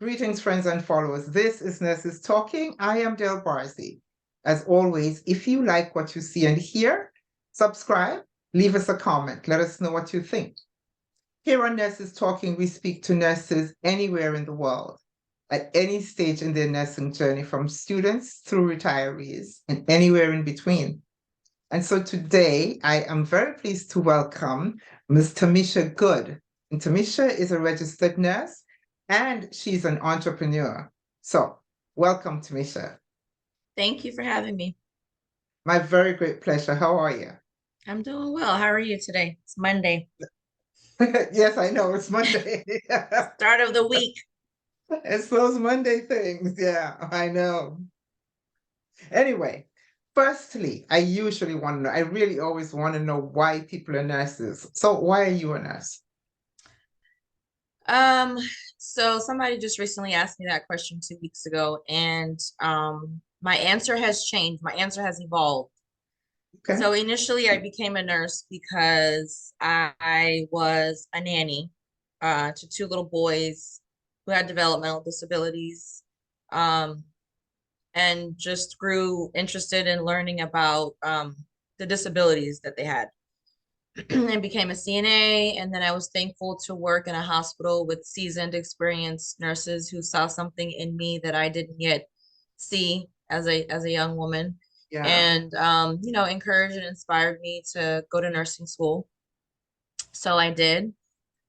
Greetings, friends and followers. This is Nurses Talking. I am Del Barzi. As always, if you like what you see and hear, subscribe, leave us a comment. Let us know what you think. Here on Nurses Talking, we speak to nurses anywhere in the world, at any stage in their nursing journey, from students through retirees and anywhere in between. And so today, I am very pleased to welcome Ms. Tamisha Good. And Tamisha is a registered nurse and she's an entrepreneur. So welcome, Tamisha. Thank you for having me. My very great pleasure. How are you? I'm doing well. How are you today? It's Monday, Yes, I know it's Monday. start of the week. It's those Monday things. Yeah, I know. Anyway, firstly, I usually want to know, I really always want to know why people are nurses. So why are you a nurse? Um, so somebody just recently asked me that question 2 weeks ago, and my answer has changed. My answer has evolved. Okay. So initially, I became a nurse because I was a nanny to two little boys who had developmental disabilities. Um, and just grew interested in learning about the disabilities that they had. And became a CNA. And then I was thankful to work in a hospital with seasoned, experienced nurses who saw something in me that I didn't yet see as a young woman, Yeah. and encouraged and inspired me to go to nursing school. So I did.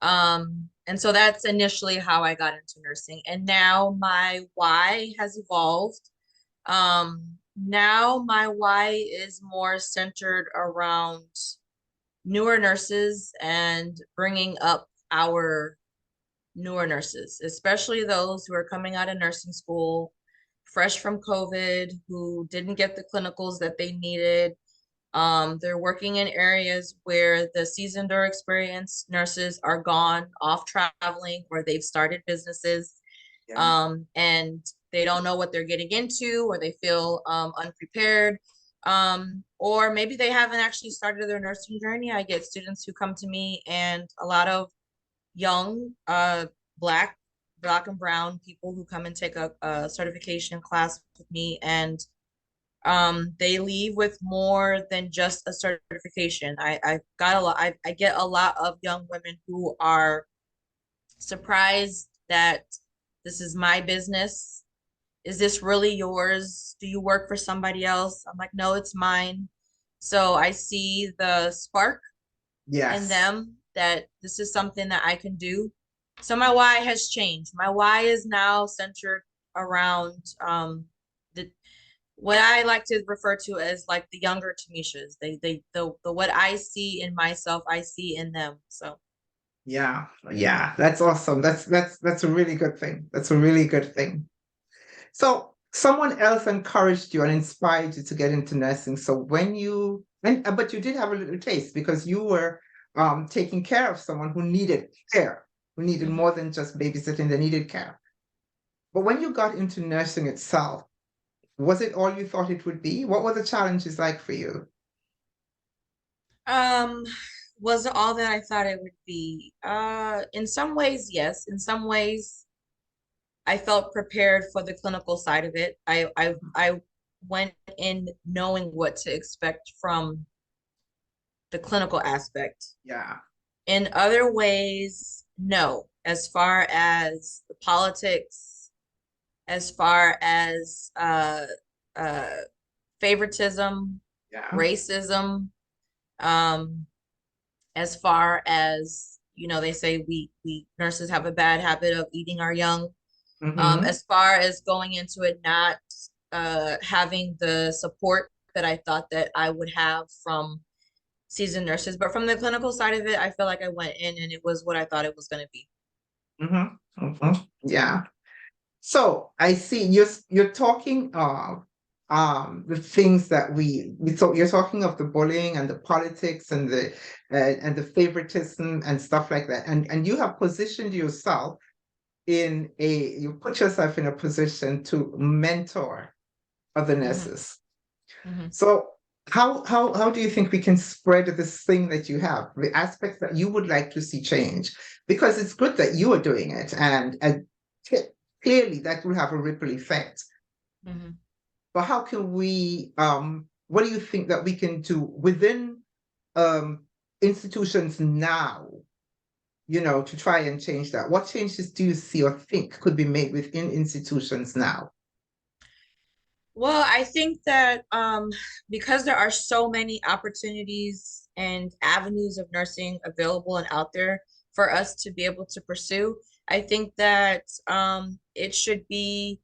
And so that's initially how I got into nursing. And now my why has evolved. Now my why is more centered around newer nurses and bringing up our newer nurses, especially those who are coming out of nursing school, fresh from COVID, who didn't get the clinicals that they needed. They're working in areas where the seasoned or experienced nurses are gone off traveling, or they've started businesses, Yeah. and they don't know what they're getting into, or they feel unprepared, or maybe they haven't actually started their nursing journey. I get students who come to me, and a lot of young black and brown people who come and take a certification class with me, and they leave with more than just a certification. I got a lot. I get a lot of young women who are surprised that this is my business. Is this really yours? Do you work for somebody else? I'm like, no, it's mine. So I see the spark in Yes. them that this is something that I can do. So my why has changed. My why is now centered around the what I like to refer to as like the younger Tamishas. The what I see in myself, I see in them. So Yeah. Yeah. That's awesome. That's a really good thing. That's a really good thing. So someone else encouraged you and inspired you to get into nursing. So when you and but you did have a little taste because you were taking care of someone who needed care, who needed mhm. more than just babysitting, they needed care. But when you got into nursing itself, was it all you thought it would be? What were the challenges like for you? um was it all that I thought it would be? In some ways, yes. In some ways, I felt prepared for the clinical side of it. I went in knowing what to expect from the clinical aspect. Yeah. In other ways, no. As far as the politics, as far as uh, favoritism, Yeah. racism, um, as far as they say we nurses have a bad habit of eating our young. Mm-hmm. As far as going into it not having the support that I thought that I would have from seasoned nurses, but from the clinical side of it, I feel like I went in and it was what I thought it was going to be. Mm-hmm. Mm-hmm. Yeah. So I see you're talking of the things that we talk you're talking of the bullying and the politics and the favoritism and stuff like that. And you have positioned yourself you put yourself in a position to mentor other Hmm. nurses. Hmm. So how do you think we can spread this thing that you have, the aspects that you would like to see change? Because it's good that you are doing it and clearly that will have a ripple effect. Mhm. But how can we, what do you think that we can do within institutions now, to try and change that? What changes do you see or think could be made within institutions now? Well, I think that because there are so many opportunities and avenues of nursing available and out there for us to be able to pursue, I think that it should be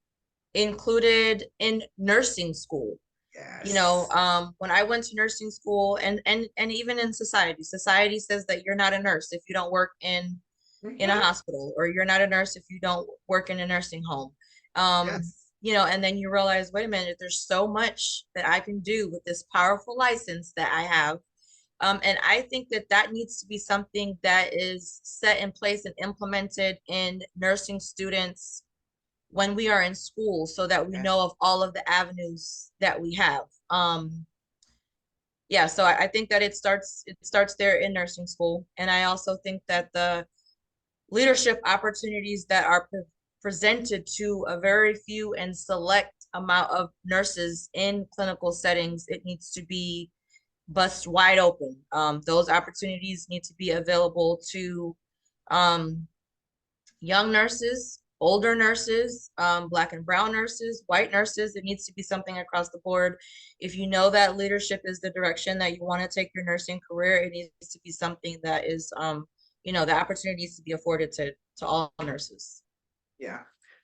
included in nursing school. Yes. When I went to nursing school, and even in society says that you're not a nurse if you don't work in a Mhm. hospital, or you're not a nurse if you don't work in a nursing home. Um, Yes. and then you realize, wait a minute, there's so much that I can do with this powerful license that I have. And I think that that needs to be something that is set in place and implemented in nursing students when we are in school, so that we Yes. know of all of the avenues that we have. Yeah, so I think that it starts there in nursing school. And I also think that the leadership opportunities that are presented to a very few and select amount of nurses in clinical settings, it needs to be bust wide open. Those opportunities need to be available to um, young nurses, older nurses, Black and brown nurses, white nurses. It needs to be something across the board. If you know that leadership is the direction that you want to take your nursing career, it needs to be something that is, the opportunity needs to be afforded to all nurses. Yeah,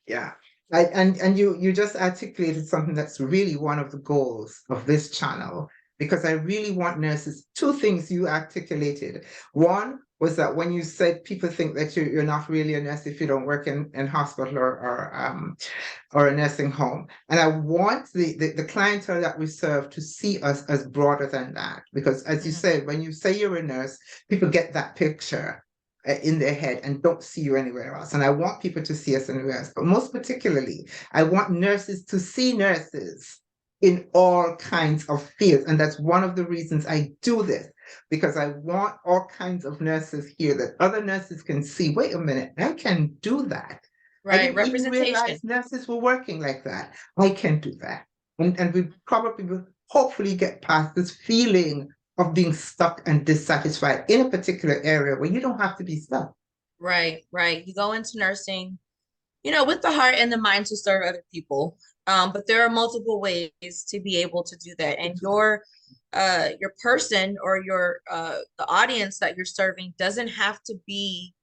yeah. And you just articulated something that's really one of the goals of this channel, because I really want nurses. Two things you articulated. One was that when you said people think that you're not really a nurse if you don't work in hospital or a nursing home. And I want the clientele that we serve to see us as broader than that. Because as you Mhm. said, when you say you're a nurse, people get that picture in their head and don't see you anywhere else. And I want people to see us anywhere else. But most particularly, I want nurses to see nurses in all kinds of fields. And that's one of the reasons I do this, because I want all kinds of nurses here that other nurses can see, wait a minute, I can do that. I Right, didn't even representation. realize nurses were working like that. I can do that. And we probably will hopefully get past this feeling of being stuck and dissatisfied in a particular area where you don't have to be stuck. Right, right. You go into nursing, with the heart and the mind to serve other people. But there are multiple ways to be able to do that. And your person, or the audience that you're serving, doesn't have to be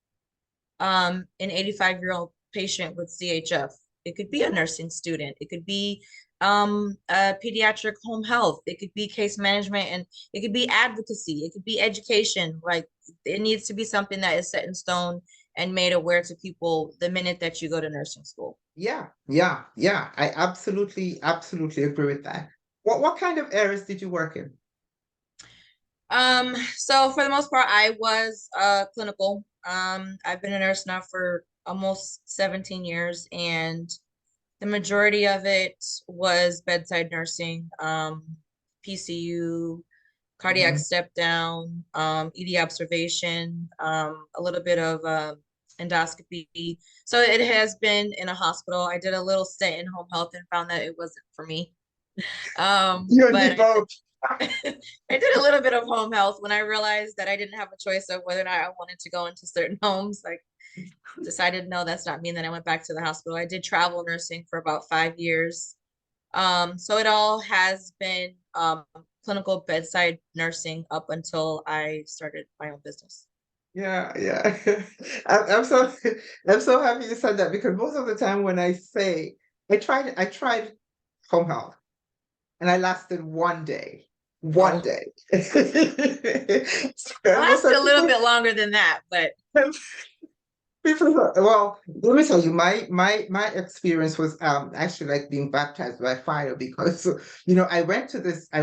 an 85-year-old patient with CHF. It could be a nursing student. It could be a pediatric home health. It could be case management, and it could be advocacy. It could be education. Like, it needs to be something that is set in stone and made aware to people the minute that you go to nursing school. Yeah, yeah, yeah. I absolutely agree with that. What kind of areas did you work in? So for the most part, I was clinical. I've been a nurse now for almost 17 years, and the majority of it was bedside nursing, PCU, cardiac Mhm. step down, ED observation, a little bit of endoscopy. So it has been in a hospital. I did a little stint in home health and found that it wasn't for me. You But did both. I did a little bit of home health when I realized that I didn't have a choice of whether or not I wanted to go into certain homes. Like, decided, no, that's not me. And then I went back to the hospital. I did travel nursing for about 5 years. So it all has been clinical bedside nursing up until I started my own business. Yeah, yeah. I'm so happy you said that, because most of the time when I say I tried home health and I lasted one day. One Oh, day. I And most lasted of a little bit longer than that, but well, let me tell you, my experience was actually like being baptized by fire, because I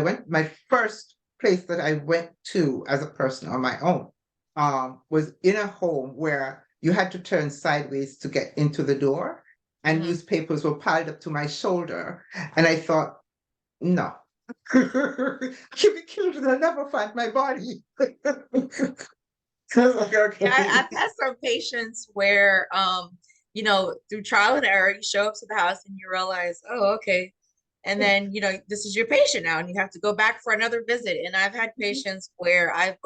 went my first place that I went to as a person on my own was in a home where you had to turn sideways to get into the door, and mhm. newspapers were piled up to my shoulder, and I thought, no. I can be killed and I'll never find my body. I was like, Yeah, okay. I've had some patients where you know, through trial and error, you show up to the house and you realize, oh, okay. And then, you know, this is your patient now, and you have to go back for another visit. And I've had patients where I've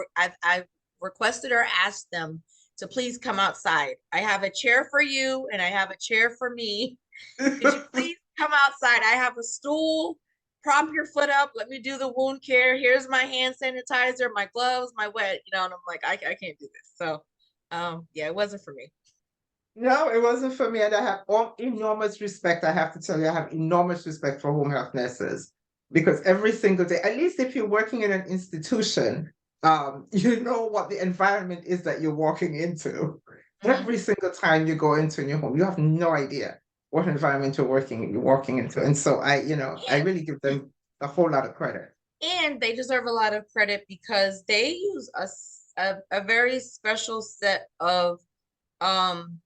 requested or asked them to please come outside. I have a chair for you, and I have a chair for me. Could you please come outside? I have a stool. Prop your foot up. Let me do the wound care. Here's my hand sanitizer, my gloves, my wet, you know, and I'm like, I can't do this. So, yeah, it wasn't for me. No, it wasn't for me. And I have enormous respect. I have to tell you, I have enormous respect for home health nurses because every single day, at least if you're working in an institution, you know what the environment is that you're walking into. Mhm. Every single time you go into a new home, you have no idea what environment you're walking into. And so I And really give them a whole lot of credit. and they deserve a lot of credit because they use a very special set of um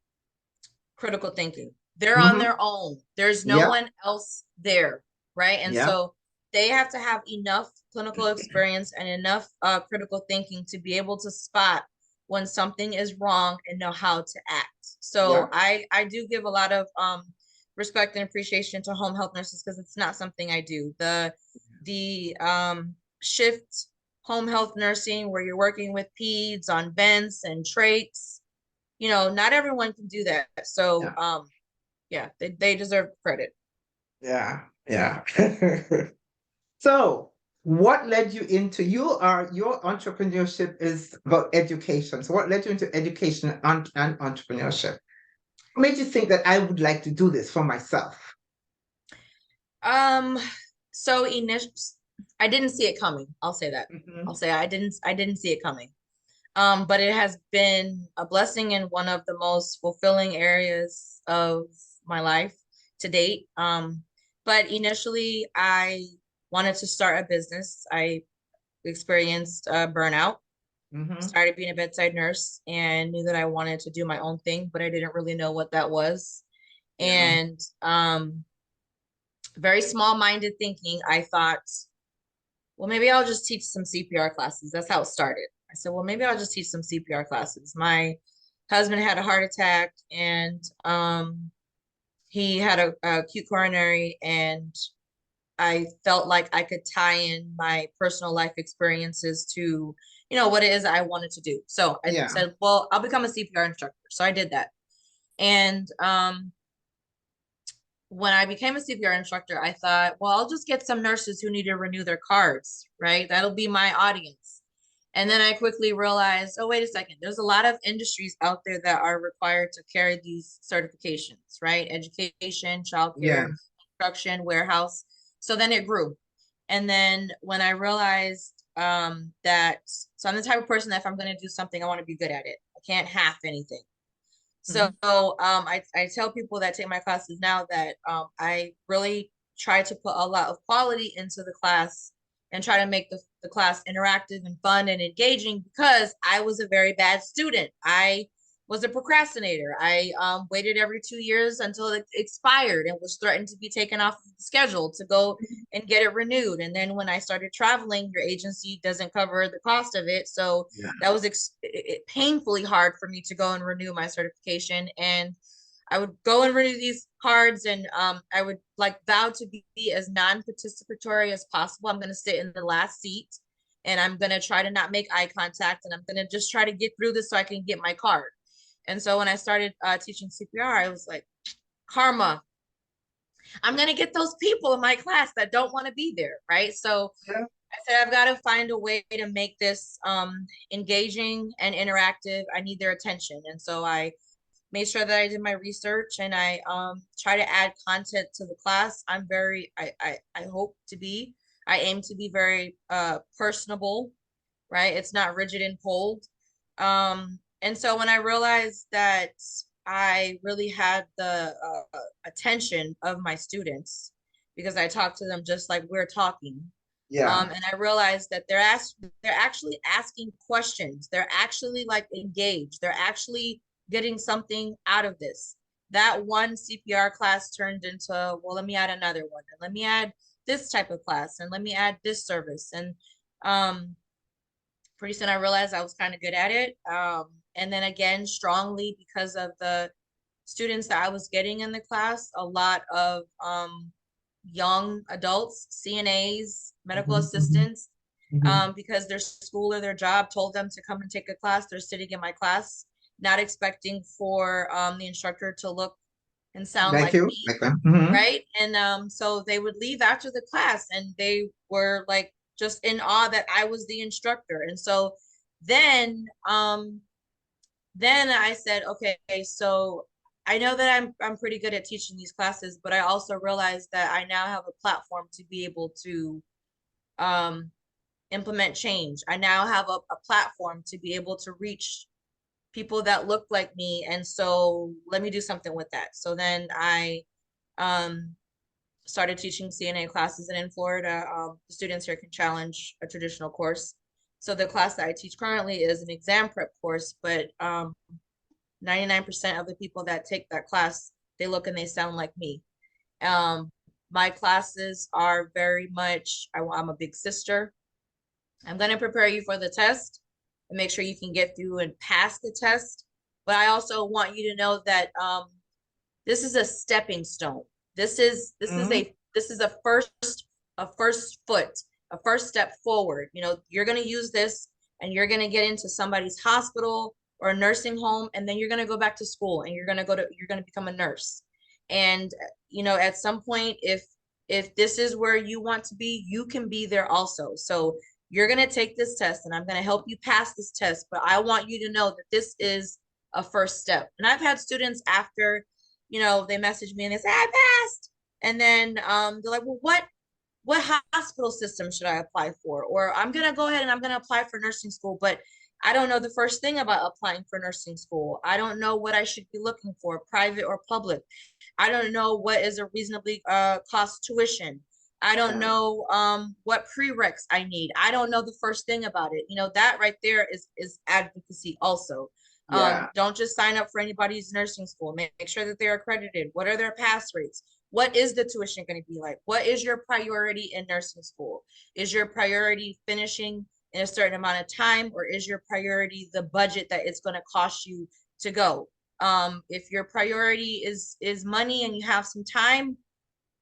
critical thinking. They're on Hmm. their own. There's no Yeah, one else there, right? And yeah, so they have to have enough clinical experience and enough critical thinking to be able to spot when something is wrong and know how to act. So yeah. I do give a lot of respect and appreciation to home health nurses because it's not something I do. The shift home health nursing where you're working with peds on vents and trachs, you know, not everyone can do that. So, Yeah. yeah, they deserve credit. Yeah, yeah. So, what led you into your entrepreneurship is about education. So, what led you into education and entrepreneurship? What made you think that I would like to do this for myself? Um, so initial, I didn't see it coming. I'll say that. I'll Hmm. say I didn't see it coming. But it has been a blessing in one of the most fulfilling areas of my life to date. But initially, I wanted to start a business. I experienced burnout, Hmm. started being a bedside nurse, and knew that I wanted to do my own thing, but I didn't really know what that was. Yeah. And very small-minded thinking, I thought, well, maybe I'll just teach some CPR classes. That's how it started. I said, well, maybe I'll just teach some CPR classes. My husband had a heart attack, and he had a acute coronary, and I felt like I could tie in my personal life experiences to, you know, what it is I wanted to do. So I Yeah. said, well, I'll become a CPR instructor. So I did that. And when I became a CPR instructor, I thought, well, I'll just get some nurses who need to renew their cards, right? That'll be my audience. And then I quickly realized, oh, wait a second, there's a lot of industries out there that are required to carry these certifications, right? Education, Yeah. childcare, construction, warehouse. So then it grew. And then when I realized so I'm the type of person that if I'm going to do something, I want to be good at it. I can't half anything. So Mhm. I tell people that take my classes now that I really try to put a lot of quality into the class and try to make the class interactive and fun and engaging because I was a very bad student. I was a procrastinator. I waited every 2 years until it expired and was threatened to be taken off of the schedule to go and get it renewed. And then when I started traveling, your agency doesn't cover the cost of it. So Yeah. that was painfully hard for me to go and renew my certification. And I would go and renew these cards, and I would like vow to be as non-participatory as possible. I'm going to sit in the last seat, and I'm going to try to not make eye contact, and I'm going to just try to get through this so I can get my card. And so when I started teaching CPR, I was like, karma, I'm going to get those people in my class that don't want to be there, right? So Yeah. I said, I've got to find a way to make this engaging and interactive. I need their attention. And so I made sure that I did my research and I try to add content to the class. I hope to be, I aim to be very personable, right? It's not rigid and cold. And so when I realized that I really had the attention of my students because I talk to them just like we're talking, Yeah. and I realized that they're actually asking questions. They're actually like engaged. They're actually getting something out of this. That one CPR class turned into, well, let me add another one, and let me add this type of class, and let me add this service. And um, pretty soon I realized I was kind of good at it. And then again, strongly because of the students that I was getting in the class, a lot of young adults, CNAs, medical assistants, because their school or their job told them to come and take a class. They're sitting in my class, not expecting for the instructor to look and sound Like like you, me, like them. right? And so they would leave after the class and they were like just in awe that I was the instructor. And so then then I said, okay, so I know that I'm pretty good at teaching these classes, but I also realized that I now have a platform to be able to um, implement change. I now have a platform to be able to reach people that look like me. And so let me do something with that. So then I um, started teaching CNA classes, and in Florida, the students here can challenge a traditional course. So the class that I teach currently is an exam prep course, but 99% of the people that take that class, they look and they sound like me. Um, my classes are very much, I'm a big sister. I'm going to prepare you for the test and make sure you can get through and pass the test. But I also want you to know that this is a stepping stone. This is a first foot, a first step forward. You know, you're going to use this and you're going to get into somebody's hospital or a nursing home, and then you're going to go back to school and you're going to become a nurse. And you know, at some point, if this is where you want to be, you can be there also. So you're going to take this test and I'm going to help you pass this test, but I want you to know that this is a first step. And I've had students after, you know, they message me and they say, I passed. And then they're like, well, what hospital system should I apply for? Or I'm gonna go ahead and I'm gonna apply for nursing school, but I don't know the first thing about applying for nursing school. I don't know what I should be looking for, private or public. I don't know what is a reasonably cost tuition. I don't know what prereqs I need. I don't know the first thing about it. You know, that right there is advocacy also. Yeah. Don't just sign up for anybody's nursing school. Make sure that they're accredited. What are their pass rates? What is the tuition going to be like? What is your priority in nursing school? Is your priority finishing in a certain amount of time, or is your priority the budget that it's going to cost you to go? If your priority is money and you have some time,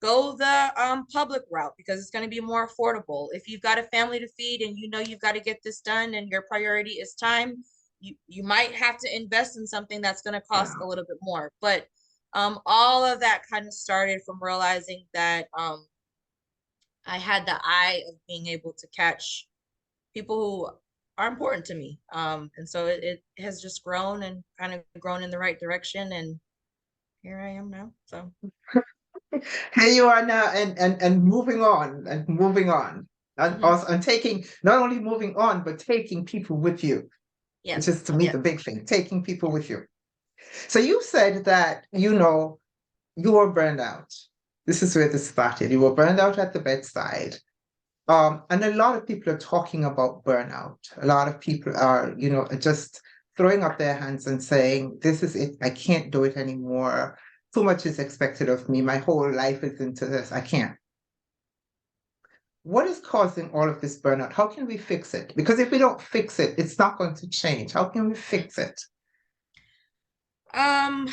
go the public route because it's going to be more affordable. If you've got a family to feed and you know you've got to get this done and your priority is time, you might have to invest in something that's going to cost Yeah. a little bit more. But all of that kind of started from realizing that I had the eye of being able to catch people who are important to me. And so it has just grown and kind of grown in the right direction. And here I am now. So Here you are now, and moving on and moving on, and mhm. also and taking, not only moving on but taking people with you, which is Yes, to me yes, the big thing, taking people yes. with you. So you said that, you were burned out. This is where this started. You were burned out at the bedside. And a lot of people are talking about burnout. A lot of people are, just throwing up their hands and saying, this is it. I can't do it anymore. Too much is expected of me. My whole life is into this. I can't. What is causing all of this burnout? How can we fix it? Because if we don't fix it, it's not going to change. How can we fix it? Um,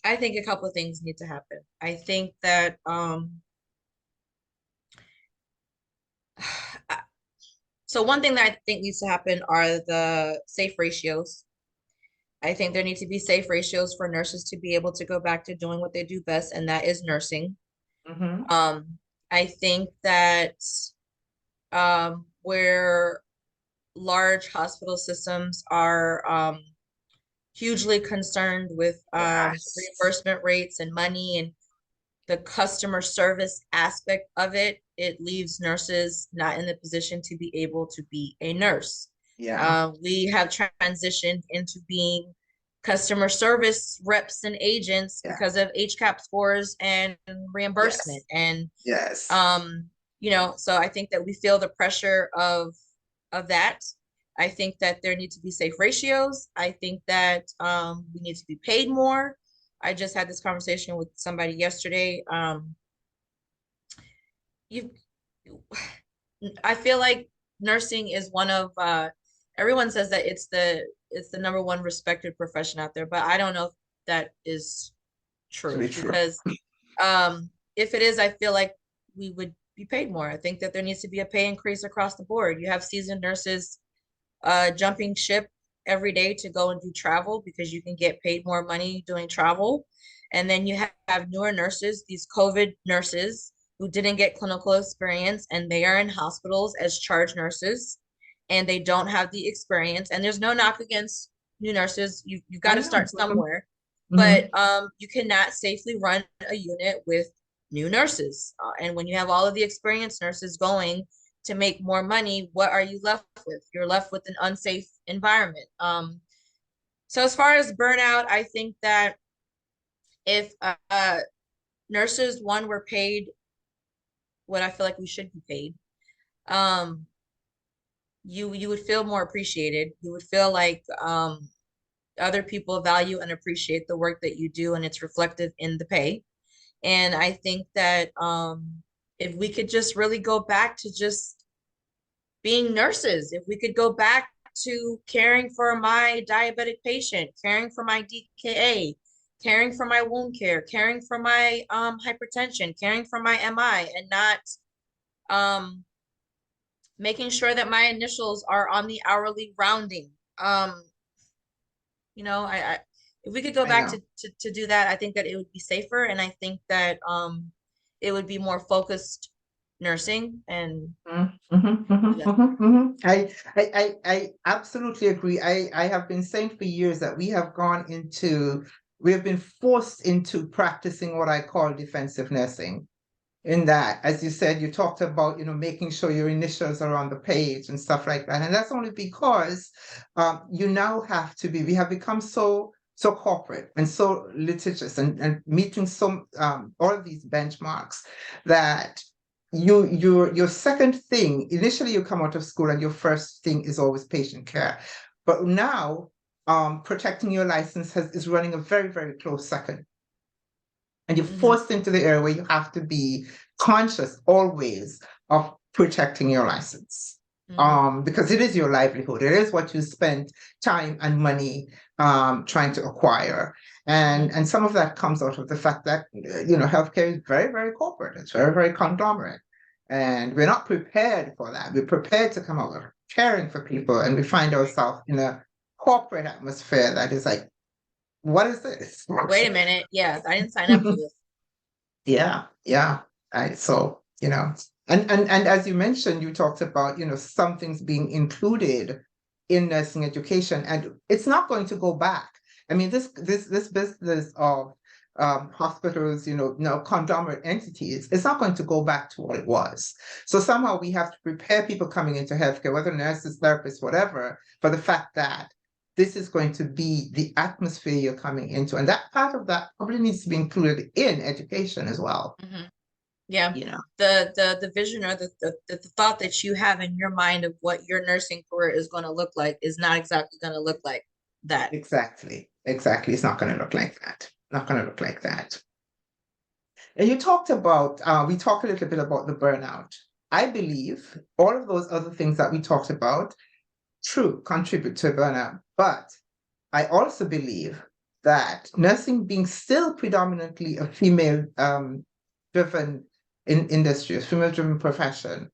I think a couple of things need to happen. I think that so one thing that I think needs to happen are the safe ratios. I think there need to be safe ratios for nurses to be able to go back to doing what they do best, and that is nursing. Mm-hmm. I think that where large hospital systems are hugely concerned with Yes. reimbursement rates and money and the customer service aspect of it, it leaves nurses not in the position to be able to be a nurse. Yeah. We have transitioned into being customer service reps and agents Yeah. because of HCAP scores and reimbursement. Yes. And Yes. um, you know, so I think that we feel the pressure of that. I think that there need to be safe ratios. I think that we need to be paid more. I just had this conversation with somebody yesterday. You, I feel like nursing is one of everyone says that it's the number one respected profession out there, but I don't know if that is true, Really true. because if it is, I feel like we would be paid more. I think that there needs to be a pay increase across the board. You have seasoned nurses jumping ship every day to go and do travel because you can get paid more money doing travel. And then you have newer nurses, these COVID nurses who didn't get clinical experience, and they are in hospitals as charge nurses, and they don't have the experience. And there's no knock against new nurses. You've got I to know. start somewhere. Hmm. But you cannot safely run a unit with new nurses. And when you have all of the experienced nurses going to make more money, what are you left with? You're left with an unsafe environment. So as far as burnout, I think that if nurses, one, were paid what I feel like we should be paid, um, you would feel more appreciated. You would feel like other people value and appreciate the work that you do, and it's reflected in the pay. And I think that if we could just really go back to just being nurses, if we could go back to caring for my diabetic patient, caring for my DKA, caring for my wound care, caring for my hypertension, caring for my MI, and not um, making sure that my initials are on the hourly rounding. Um, I if we could go I back know. to do that, I think that it would be safer, and I think that it would be more focused nursing and yeah. I absolutely agree. I have been saying for years that we have been forced into practicing what I call defensive nursing. In that, as you said, you talked about, making sure your initials are on the page and stuff like that. And that's only because you now have to be, we have become so corporate and so litigious and meeting all of these benchmarks that your second thing, initially you come out of school and your first thing is always patient care. But now protecting your license is running a very, very close second. And you're Hmm. forced into the area where you have to be conscious always of protecting your license. Hmm. Because it is your livelihood. It is what you spend time and money trying to acquire. Hmm. And some of that comes out of the fact that healthcare is very, very corporate. It's very, very conglomerate. And we're not prepared for that. We're prepared to come out caring for people, and we find ourselves in a corporate atmosphere that is like, what is this? Wait a minute. Yeah, I didn't sign up for this. Yeah, yeah. So, and as you mentioned, you talked about, some things being included in nursing education, and it's not going to go back. I mean, this business of hospitals, now conglomerate entities, it's not going to go back to what it was. So somehow we have to prepare people coming into healthcare, whether nurses, therapists, whatever, for the fact that this is going to be the atmosphere you're coming into. And that part of that probably needs to be included in education as well. Hmm. Yeah. You know, The vision, or the thought that you have in your mind of what your nursing career is going to look like is not exactly going to look like that. exactly. Exactly. It's not going to look like that. Not going to look like that. And you talked about, we talked a little bit about the burnout. I believe all of those other things that we talked about, true, contribute to burnout. But I also believe that nursing being still predominantly a female driven industry, a female driven profession,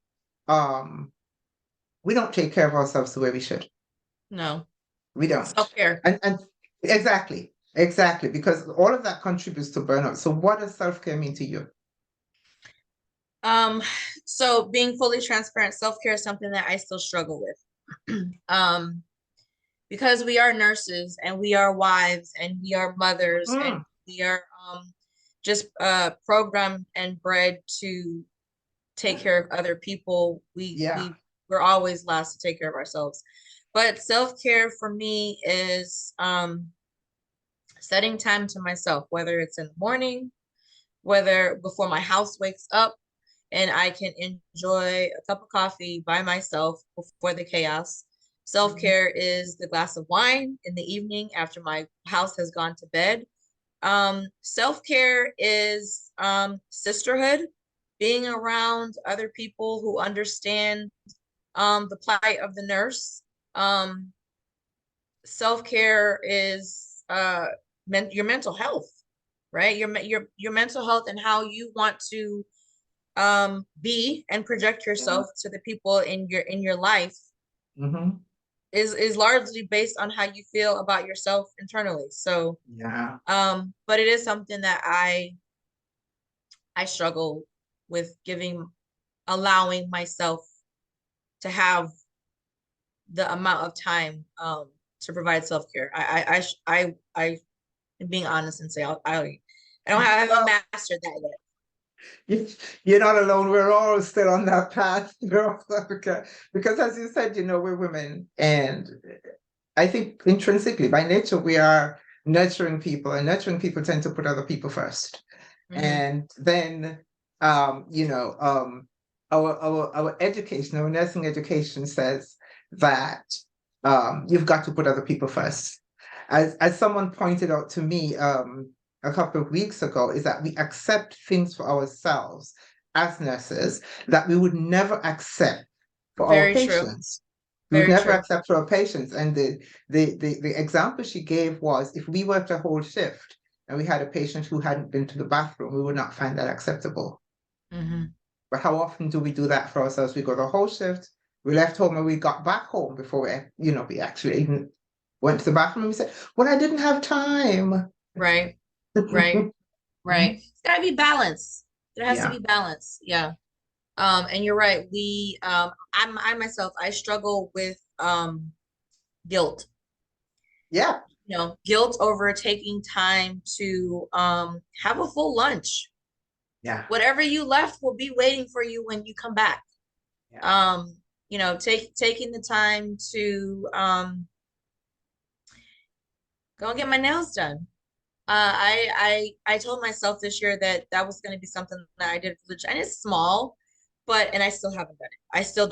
um, we don't take care of ourselves the way we should. No. We don't. Self-care. And exactly, because all of that contributes to burnout. So what does self-care mean to you? Um, so being fully transparent, self-care is something that I still struggle with. Because we are nurses, and we are wives, and we are mothers, and Mm, we are just programmed and bred to take care of other people. yeah. We're always last to take care of ourselves. But self-care for me is setting time to myself, whether it's in the morning, whether before my house wakes up, and I can enjoy a cup of coffee by myself before the chaos. Mhm. Self-care is the glass of wine in the evening after my house has gone to bed. Self-care is sisterhood, being around other people who understand the plight of the nurse. Self-care is your mental health, right? Your mental health and how you want to be and project Yeah. yourself to the people in your life Mm-hmm. is largely based on how you feel about yourself internally. So Yeah. but it is something that I struggle with allowing myself to have the amount of time to provide self-care. I am being honest and say I haven't Well, mastered that yet. you're not alone. We're all still on that path. We're all because as you said, we're women, and I think intrinsically, by nature, we are nurturing people, and nurturing people tend to put other people first. Hmm. And then, our education, our nursing education says that you've got to put other people first. As someone pointed out to me a couple of weeks ago, is that we accept things for ourselves as nurses that we would never accept for our Very true. patients. We would Very never true. accept for our patients. And the example she gave was, if we worked a whole shift and we had a patient who hadn't been to the bathroom, we would not find that acceptable. Hmm. But how often do we do that for ourselves? We go the whole shift, we left home, and we got back home before we actually even went to the bathroom, and we said, well, I didn't have time. Right. Right. Right. It's gotta be balance. There has to Yeah. be balance. Yeah. And you're right. I myself, I struggle with guilt. Yeah. Guilt over taking time to have a full lunch. Yeah. Whatever you left will be waiting for you when you come back. Yeah. Um, taking the time to go and get my nails done. I told myself this year that that was going to be something that I did for the and it's small, and I still haven't done it. I still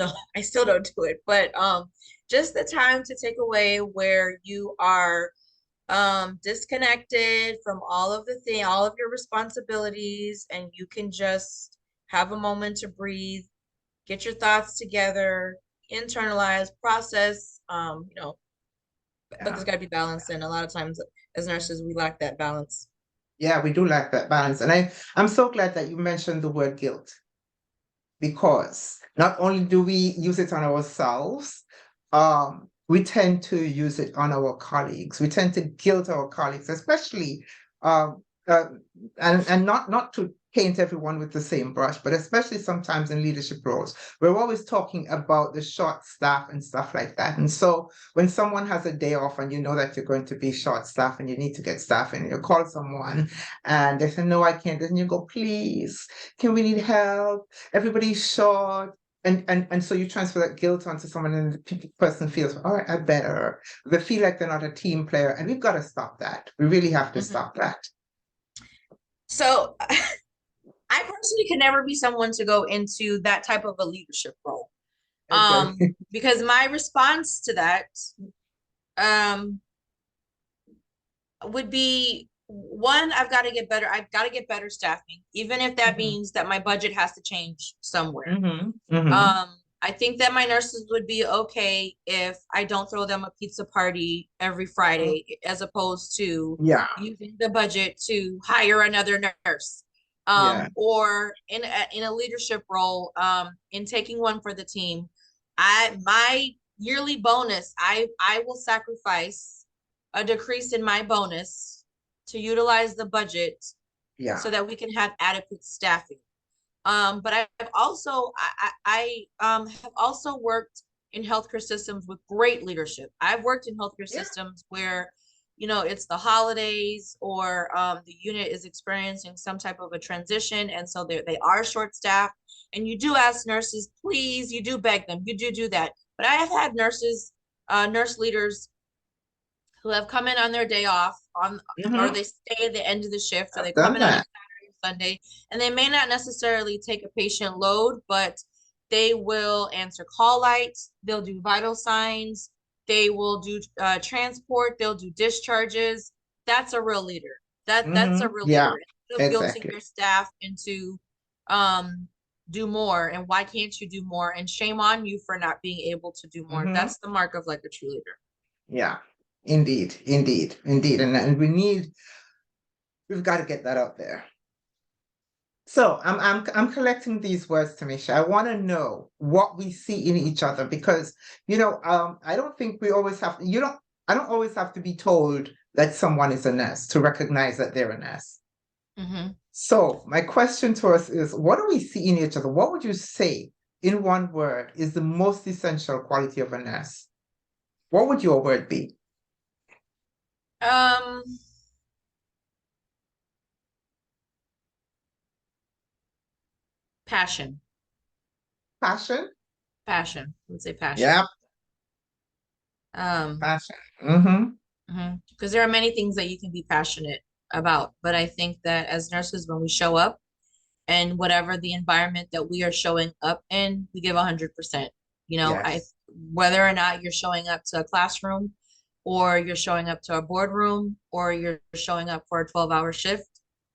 don't do it. But just the time to take away where you are disconnected from all of your responsibilities, and you can just have a moment to breathe, get your thoughts together, internalize, process, but Yeah. there's got to be balance, and a lot of times as nurses we lack that balance. Yeah, we do lack that balance. And I'm so glad that you mentioned the word guilt, because not only do we use it on ourselves, we tend to use it on our colleagues. We tend to guilt our colleagues, especially, um, uh, and not to paint everyone with the same brush, but especially sometimes in leadership roles. We're always talking about the short staff and stuff like that. And so when someone has a day off and you know that you're going to be short staff and you need to get staff and you call someone and they say, no, I can't. Then you go, please, can we need help? Everybody's short. And so you transfer that guilt onto someone, and the person feels, all right, I better. They feel like they're not a team player, and we've got to stop that. We really have to Mhm. stop that. So I personally can never be someone to go into that type of a leadership role. Okay. Because my response to that um would be one, I've got to get better staffing, even if that Mhm. means that my budget has to change somewhere. Mhm. Mhm. I think that my nurses would be okay if I don't throw them a pizza party every Friday, as opposed to Yeah. using the budget to hire another nurse. Yeah. Or in a leadership role, in taking one for the team, my yearly bonus, I will sacrifice a decrease in my bonus to utilize the budget Yeah. so that we can have adequate staffing. But I have also worked in healthcare systems with great leadership. I've worked in healthcare Yeah. systems where, it's the holidays, or the unit is experiencing some type of a transition, and so they are short staffed. And you do ask nurses, please, you do beg them, you do that. But I have had nurse leaders who have come in on their day off or Mhm. they stay at the end of the shift, or they I've come done in on a that. Saturday or Sunday, and they may not necessarily take a patient load, but they will answer call lights, they'll do vital signs, they will do transport, they'll do discharges. That's a real leader. That's a real Yeah. leader. Instead of guilting Exactly. your staff into um do more, and why can't you do more, and shame on you for not being able to do more. Mhm. That's the mark of like a true leader. Yeah. Indeed, indeed, indeed. And we've got to get that out there. So I'm collecting these words, Tamisha. I want to know what we see in each other because I don't think we always have I don't always have to be told that someone is a nurse to recognize that they're a nurse. Mm-hmm. So my question to us is, what do we see in each other? What would you say in one word is the most essential quality of a nurse? What would your word be? Passion. Passion? Passion. I would say passion. Yeah, Um, passion. Mm-hmm. because there are many things that you can be passionate about, but I think that as nurses, when we show up and whatever the environment that we are showing up in, we give 100%. Yes. Whether or not you're showing up to a classroom or you're showing up to a boardroom or you're showing up for a 12-hour shift,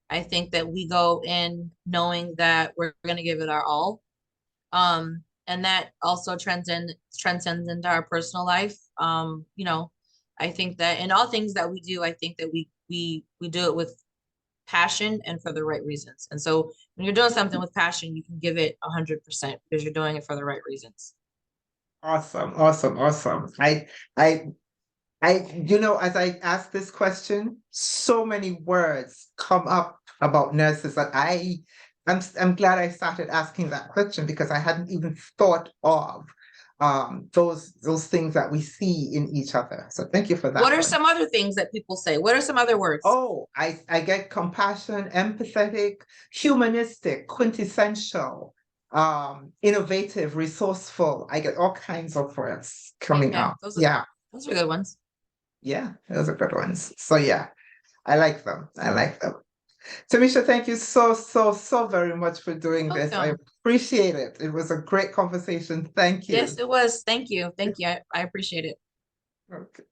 I think that we go in knowing that we're going to give it our all. And that also transcends into our personal life. I think that in all things that we do, I think that we do it with passion and for the right reasons. And so when you're doing something with passion, you can give it 100% because you're doing it for the right reasons. Awesome, awesome, awesome. I, as I ask this question, so many words come up about nurses that I'm glad I started asking that question because I hadn't even thought of those things that we see in each other. So thank you for What that are one. some other things that people say? What are some other words? Oh, I get compassion, empathetic, humanistic, quintessential, innovative, resourceful. I get all kinds of words coming Yeah, up. Yeah, those are good ones. yeah, those are good ones. So yeah, I like them. I like them. Tamisha, thank you so, so, so very much for doing this. I Welcome. appreciate it. It was a great conversation. Thank Yes, you. it was. Thank you. Thank you. I appreciate it. Okay.